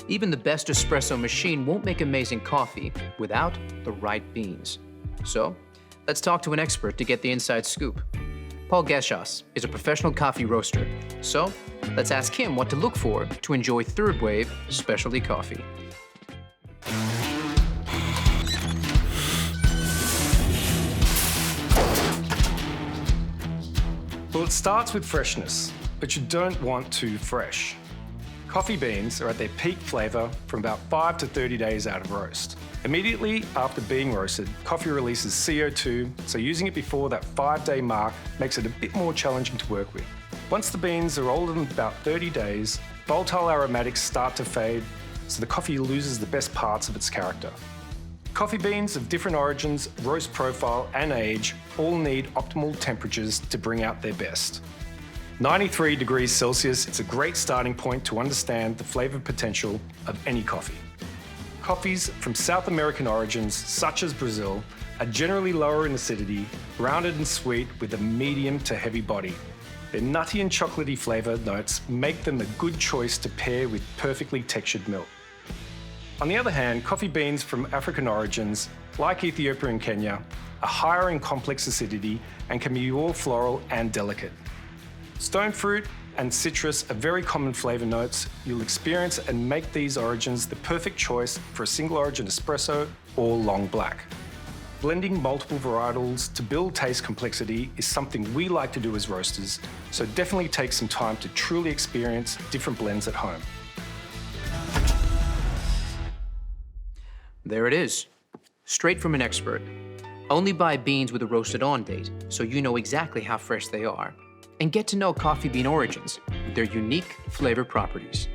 Even the best espresso machine won't make amazing coffee without the right beans. So, let's talk to an expert to get the inside scoop. Paul Geshos is a professional coffee roaster. So, let's ask him what to look for to enjoy third wave specialty coffee. Well, it starts with freshness, but you don't want too fresh. Coffee beans are at their peak flavour from about 5 to 30 days out of roast. Immediately after being roasted, coffee releases CO2, so using it before that 5-day mark makes it a bit more challenging to work with. Once the beans are older than about 30 days, volatile aromatics start to fade, so the coffee loses the best parts of its character. Coffee beans of different origins, roast profile and age all need optimal temperatures to bring out their best. 93 degrees Celsius is a great starting point to understand the flavour potential of any coffee. Coffees from South American origins, such as Brazil, are generally lower in acidity, rounded and sweet with a medium to heavy body. Their nutty and chocolatey flavour notes make them a good choice to pair with perfectly textured milk. On the other hand, coffee beans from African origins, like Ethiopia and Kenya, are higher in complex acidity and can be more floral and delicate. Stone fruit and citrus are very common flavour notes you'll experience and make these origins the perfect choice for a single origin espresso or long black. Blending multiple varietals to build taste complexity is something we like to do as roasters, so definitely take some time to truly experience different blends at home. There it is, straight from an expert. Only buy beans with a roasted on date, so you know exactly how fresh they are. And get to know coffee bean origins with their unique flavor properties.